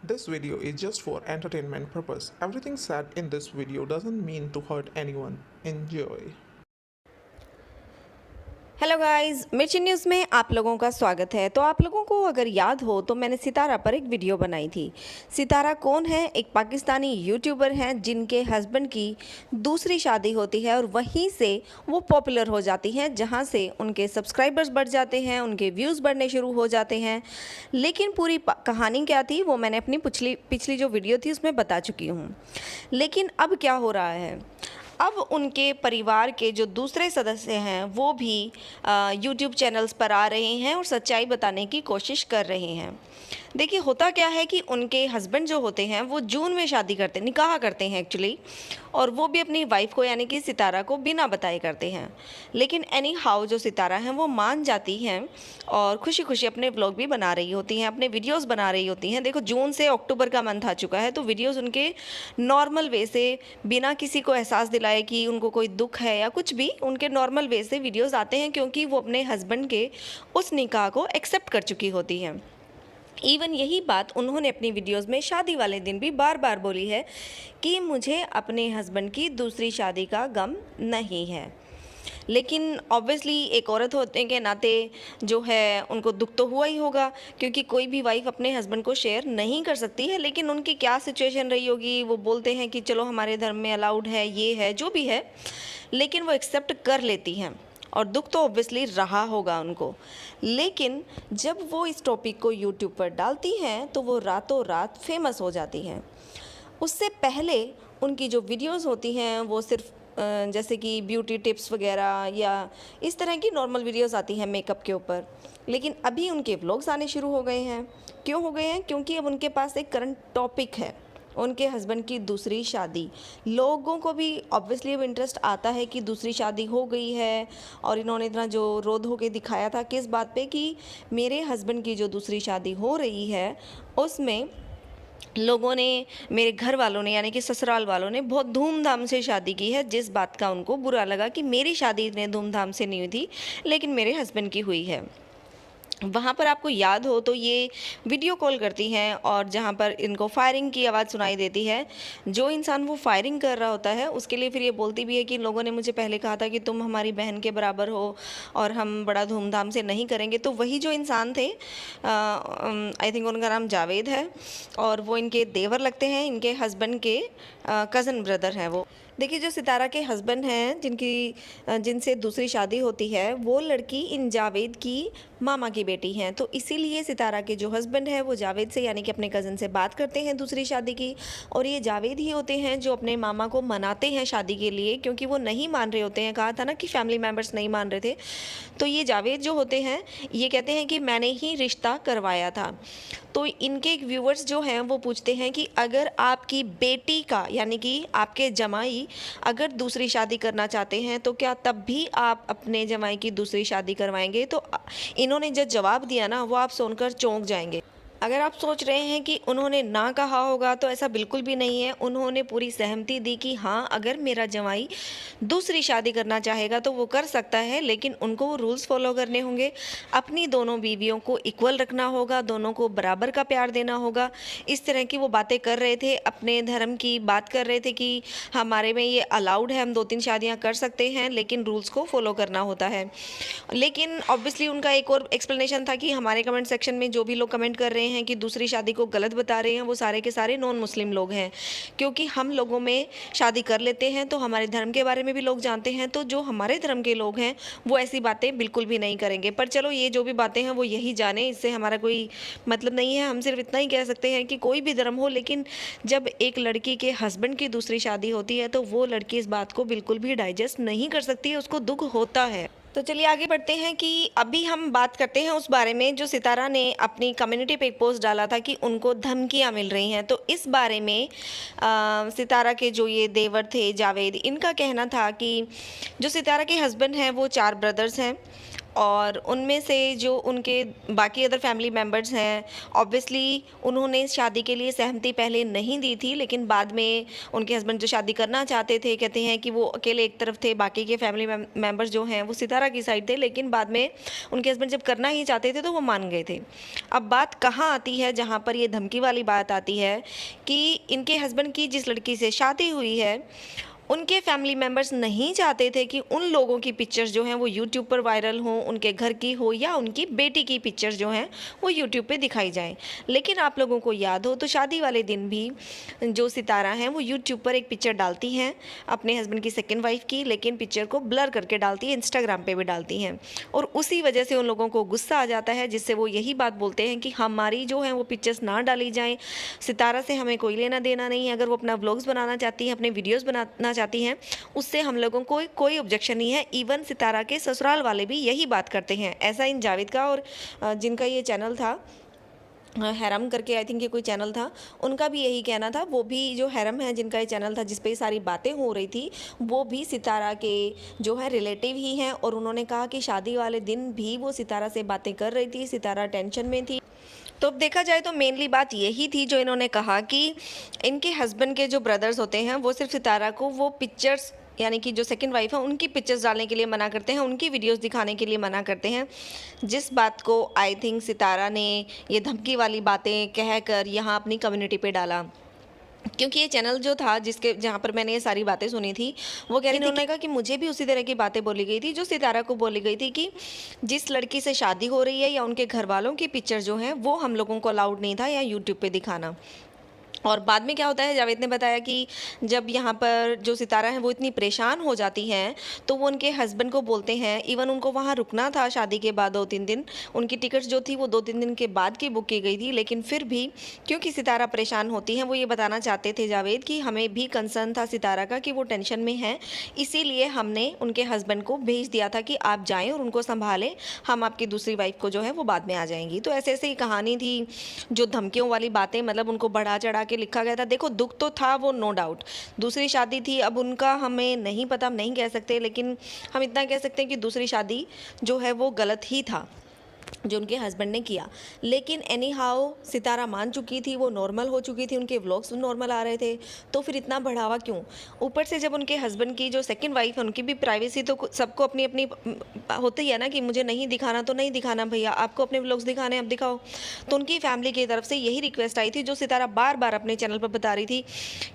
This video is just for entertainment purpose. Everything said in this video doesn't mean to hurt anyone. Enjoy. Hello guys, मिर्ची news में आप लोगों का स्वागत है। तो आप लोगों को अगर याद हो तो मैंने सितारा पर एक वीडियो बनाई थी। सितारा कौन है? एक पाकिस्तानी यूट्यूबर हैं जिनके हस्बैंड की दूसरी शादी होती है और वहीं से वो पॉपुलर हो जाती हैं, जहां से उनके सब्सक्राइबर्स बढ़ जाते हैं, उनके व्यूज़ बढ़ने शुरू हो जाते हैं। लेकिन पूरी कहानी क्या थी वो मैंने अपनी पिछली जो वीडियो थी उसमें बता चुकी हूँ। लेकिन अब क्या हो रहा है, अब उनके परिवार के जो दूसरे सदस्य हैं वो भी यूट्यूब चैनल्स पर आ रहे हैं और सच्चाई बताने की कोशिश कर रहे हैं। देखिए, होता क्या है कि उनके हस्बैंड जो होते हैं वो जून में निकाह करते हैं एक्चुअली, और वो भी अपनी वाइफ को यानी कि सितारा को बिना बताए करते हैं। लेकिन एनी हाउ जो सितारा हैं वो मान जाती हैं और खुशी खुशी अपने व्लॉग भी बना रही होती हैं, अपने वीडियोस बना रही होती हैं। देखो, जून से अक्टूबर का मंथ आ चुका है तो वीडियोस उनके नॉर्मल वे से, बिना किसी को एहसास दिलाए कि उनको कोई दुख है या कुछ भी, उनके नॉर्मल वे से वीडियोस आते हैं, क्योंकि वो अपने हस्बैंड के उस निकाह को एक्सेप्ट कर चुकी होती हैं। इवन यही बात उन्होंने अपनी वीडियोस में शादी वाले दिन भी बार बार बोली है कि मुझे अपने हस्बैंड की दूसरी शादी का गम नहीं है। लेकिन ऑब्वियसली एक औरत होने के नाते जो है उनको दुख तो हुआ ही होगा, क्योंकि कोई भी वाइफ अपने हस्बैंड को शेयर नहीं कर सकती है। लेकिन उनकी क्या सिचुएशन रही होगी, वो बोलते हैं कि चलो हमारे धर्म में अलाउड है, ये है, जो भी है, लेकिन वो एक्सेप्ट कर लेती हैं और दुख तो ऑब्वियसली रहा होगा उनको। लेकिन जब वो इस टॉपिक को यूट्यूब पर डालती हैं तो वो रातों रात फेमस हो जाती हैं। उससे पहले उनकी जो वीडियोस होती हैं वो सिर्फ जैसे कि ब्यूटी टिप्स वगैरह या इस तरह की नॉर्मल वीडियोस आती हैं मेकअप के ऊपर। लेकिन अभी उनके व्लॉग्स आने शुरू हो गए हैं। क्यों हो गए हैं? क्योंकि अब उनके पास एक करंट टॉपिक है, उनके हस्बैंड की दूसरी शादी। लोगों को भी ऑब्वियसली अब इंटरेस्ट आता है कि दूसरी शादी हो गई है, और इन्होंने इतना जो रो धो के दिखाया था किस बात पे, कि मेरे हस्बैंड की जो दूसरी शादी हो रही है उसमें लोगों ने, मेरे घर वालों ने यानी कि ससुराल वालों ने बहुत धूमधाम से शादी की है, जिस बात का उनको बुरा लगा कि मेरी शादी इतने धूमधाम से नहीं हुई थी लेकिन मेरे हस्बैंड की हुई है। वहाँ पर आपको याद हो तो ये वीडियो कॉल करती हैं और जहाँ पर इनको फायरिंग की आवाज़ सुनाई देती है। जो इंसान वो फायरिंग कर रहा होता है उसके लिए फिर ये बोलती भी है कि लोगों ने मुझे पहले कहा था कि तुम हमारी बहन के बराबर हो और हम बड़ा धूमधाम से नहीं करेंगे। तो वही जो इंसान थे, आई थिंक उनका नाम जावेद है, और वो इनके देवर लगते हैं, इनके हस्बैंड के कज़न ब्रदर हैं वो। देखिए, जो सितारा के हस्बैंड हैं जिनसे दूसरी शादी होती है, वो लड़की इन जावेद की मामा की बेटी हैं। तो इसीलिए सितारा के जो हस्बैंड है वो जावेद से यानी कि अपने कज़न से बात करते हैं दूसरी शादी की, और ये जावेद ही होते हैं जो अपने मामा को मनाते हैं शादी के लिए, क्योंकि वो नहीं मान रहे होते हैं। कहा था ना कि फैमिली मेम्बर्स नहीं मान रहे थे, तो ये जावेद जो होते हैं ये कहते हैं कि मैंने ही रिश्ता करवाया था। तो इनके व्यूअर्स जो हैं वो पूछते हैं कि अगर आपकी बेटी का यानी कि आपके जमाई अगर दूसरी शादी करना चाहते हैं तो क्या तब भी आप अपने जमाई की दूसरी शादी करवाएंगे? तो इन्होंने जो जवाब दिया ना वो आप सुनकर चौंक जाएंगे। अगर आप सोच रहे हैं कि उन्होंने ना कहा होगा, तो ऐसा बिल्कुल भी नहीं है। उन्होंने पूरी सहमति दी कि हाँ, अगर मेरा जमाई दूसरी शादी करना चाहेगा तो वो कर सकता है, लेकिन उनको वो रूल्स फॉलो करने होंगे। अपनी दोनों बीवियों को इक्वल रखना होगा, दोनों को बराबर का प्यार देना होगा। इस तरह की वो बातें कर रहे थे, अपने धर्म की बात कर रहे थे कि हमारे में ये अलाउड है, हम 2-3 शादियाँ कर सकते हैं, लेकिन रूल्स को फॉलो करना होता है। लेकिन ऑब्वियसली उनका एक और एक्सप्लेनेशन था कि हमारे कमेंट सेक्शन में जो भी लोग कमेंट कर रहे हैं कि दूसरी शादी को गलत बता रहे हैं, वो सारे के सारे नॉन मुस्लिम लोग हैं, क्योंकि हम लोगों में शादी कर लेते हैं तो हमारे धर्म के बारे में भी लोग जानते हैं। तो जो हमारे धर्म के लोग हैं वो ऐसी बातें बिल्कुल भी नहीं करेंगे। पर चलो, ये जो भी बातें हैं वो यही जाने, इससे हमारा कोई मतलब नहीं है। हम सिर्फ इतना ही कह सकते हैं कि कोई भी धर्म हो, लेकिन जब एक लड़की के हस्बैंड की दूसरी शादी होती है तो वो लड़की इस बात को बिल्कुल भी डाइजेस्ट नहीं कर सकती है, उसको दुख होता है। तो चलिए आगे बढ़ते हैं कि अभी हम बात करते हैं उस बारे में जो सितारा ने अपनी कम्युनिटी पे एक पोस्ट डाला था कि उनको धमकियां मिल रही हैं। तो इस बारे में सितारा के जो ये देवर थे जावेद, इनका कहना था कि जो सितारा के हस्बैंड हैं वो 4 ब्रदर्स हैं, और उनमें से जो उनके बाकी अदर फैमिली मेम्बर्स हैं, ऑब्वियसली उन्होंने शादी के लिए सहमति पहले नहीं दी थी, लेकिन बाद में उनके हस्बैंड जो शादी करना चाहते थे, कहते हैं कि वो अकेले एक तरफ थे, बाकी के फैमिली मेम्बर्स जो हैं वो सितारा की साइड थे, लेकिन बाद में उनके हस्बैंड जब करना ही चाहते थे तो वो मान गए थे। अब बात कहाँ आती है जहाँ पर ये धमकी वाली बात आती है कि इनके हस्बैंड की जिस लड़की से शादी हुई है उनके फैमिली मेम्बर्स नहीं चाहते थे कि उन लोगों की पिक्चर्स जो हैं वो यूट्यूब पर वायरल हों, उनके घर की हो या उनकी बेटी की पिक्चर्स जो हैं वो यूट्यूब पे दिखाई जाएं। लेकिन आप लोगों को याद हो तो शादी वाले दिन भी जो सितारा हैं वो यूट्यूब पर एक पिक्चर डालती हैं अपने हस्बैंड की सेकेंड वाइफ की, लेकिन पिक्चर को ब्लर करके डालती है, इंस्टाग्राम पे भी डालती हैं। और उसी वजह से उन लोगों को गुस्सा आ जाता है, जिससे वो यही बात बोलते हैं कि हमारी जो है वो पिक्चर्स ना डाली जाएँ, सितारा से हमें कोई लेना देना नहीं है। अगर वो अपना व्लॉग्स बनाना चाहती है, अपने वीडियोज़ बनाना चाहती हैं, उससे हम लोगों को कोई ऑब्जेक्शन नहीं है। इवन सितारा के ससुराल वाले भी यही बात करते हैं। ऐसा इन जावेद का और जिनका ये चैनल था हैरम करके, आई थिंक ये कोई चैनल था, उनका भी यही कहना था। वो भी जो हैरम है जिनका ये चैनल था जिस पे सारी बातें हो रही थी, वो भी सितारा के जो है रिलेटिव ही हैं। और उन्होंने कहा कि शादी वाले दिन भी वो सितारा से बातें कर रही थी, सितारा टेंशन में थी। तो अब देखा जाए तो मेनली बात यही थी जो इन्होंने कहा कि इनके हस्बैंड के जो ब्रदर्स होते हैं वो सिर्फ सितारा को वो पिक्चर्स, यानी कि जो सेकंड वाइफ है उनकी पिक्चर्स डालने के लिए मना करते हैं, उनकी वीडियोस दिखाने के लिए मना करते हैं। जिस बात को आई थिंक सितारा ने ये धमकी वाली बातें कहकर यहाँ अपनी कम्युनिटी पे डाला, क्योंकि ये चैनल जो था जहाँ पर मैंने ये सारी बातें सुनी थी, वो कह रही थी, उन्होंने कहा कि मुझे भी उसी तरह की बातें बोली गई थी जो सितारा को बोली गई थी कि जिस लड़की से शादी हो रही है या उनके घर वालों की पिक्चर जो हैं वो हम लोगों को अलाउड नहीं था या यूट्यूब पे दिखाना। और बाद में क्या होता है, जावेद ने बताया कि जब यहाँ पर जो सितारा है वो इतनी परेशान हो जाती हैं तो वो उनके हस्बैंड को बोलते हैं, इवन उनको वहाँ रुकना था शादी के बाद 2-3 दिन, उनकी टिकट्स जो थी वो 2-3 दिन के बाद की बुक की गई थी, लेकिन फिर भी क्योंकि सितारा परेशान होती हैं वो ये बताना चाहते थे जावेद कि हमें भी कंसर्न था सितारा का कि वो टेंशन में है, इसीलिए हमने उनके हस्बैंड को भेज दिया था कि आप जाएँ और उनको संभालें, हम आपकी दूसरी वाइफ को जो है वो बाद में आ जाएंगी। तो ऐसे ऐसे ही कहानी थी, जो धमकियों वाली बातें, मतलब उनको बढ़ा चढ़ा के लिखा गया था। देखो दुख तो था वो, नो डाउट, दूसरी शादी थी, अब उनका हमें नहीं पता, हम नहीं कह सकते, लेकिन हम इतना कह सकते हैं कि दूसरी शादी जो है वो गलत ही था जो उनके हस्बैंड ने किया। लेकिन एनी हाउ सितारा मान चुकी थी, वो नॉर्मल हो चुकी थी, उनके व्लॉग्स नॉर्मल आ रहे थे, तो फिर इतना बढ़ावा क्यों? ऊपर से जब उनके हस्बैंड की जो सेकंड वाइफ है उनकी भी प्राइवेसी तो सबको अपनी अपनी होती है ना, कि मुझे नहीं दिखाना तो नहीं दिखाना भैया, आपको अपने व्लॉग्स दिखाने अब दिखाओ। तो उनकी फैमिली की तरफ से यही रिक्वेस्ट आई थी जो सितारा बार बार अपने चैनल पर बता रही थी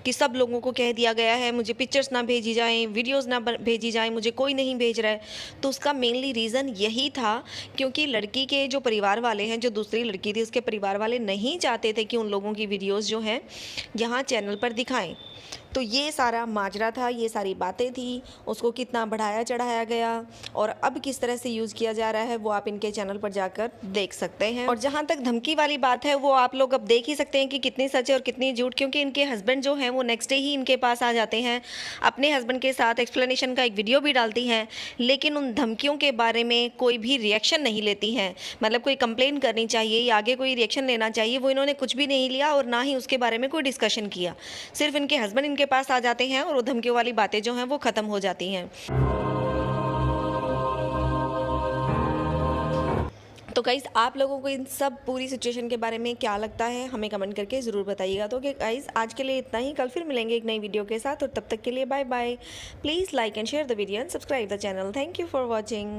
कि सब लोगों को कह दिया गया है मुझे पिक्चर्स ना भेजी जाएँ, वीडियोज़ ना भेजी जाएँ, मुझे कोई नहीं भेज रहा है। तो उसका मेनली रीज़न यही था क्योंकि लड़की के जो परिवार वाले हैं, जो दूसरी लड़की थी उसके परिवार वाले नहीं चाहते थे कि उन लोगों की वीडियोस जो हैं यहाँ चैनल पर दिखाएं। तो ये सारा माजरा था, ये सारी बातें थी, उसको कितना बढ़ाया चढ़ाया गया और अब किस तरह से यूज़ किया जा रहा है वो आप इनके चैनल पर जाकर देख सकते हैं। और जहाँ तक धमकी वाली बात है वो आप लोग अब देख ही सकते हैं कि कितनी सच है और कितनी झूठ, क्योंकि इनके हस्बैंड जो हैं वो नेक्स्ट डे ही इनके पास आ जाते हैं, अपने हस्बैंड के साथ एक्सप्लेनेशन का एक वीडियो भी डालती हैं, लेकिन उन धमकियों के बारे में कोई भी रिएक्शन नहीं लेती हैं। मतलब कोई कंप्लेन करनी चाहिए या आगे कोई रिएक्शन लेना चाहिए, वो इन्होंने कुछ भी नहीं लिया और ना ही उसके बारे में कोई डिस्कशन किया। सिर्फ इनके हस्बैंड इनके पास आ जाते हैं और वो धमकियों वाली बातें जो हैं वो ख़त्म हो जाती हैं। तो गाइस आप लोगों को इन सब पूरी सिचुएशन के बारे में क्या लगता है हमें कमेंट करके ज़रूर बताइएगा। तो गाइस आज के लिए इतना ही, कल फिर मिलेंगे एक नई वीडियो के साथ और तब तक के लिए bye bye. Please like and share the video and subscribe the channel. Thank you for watching.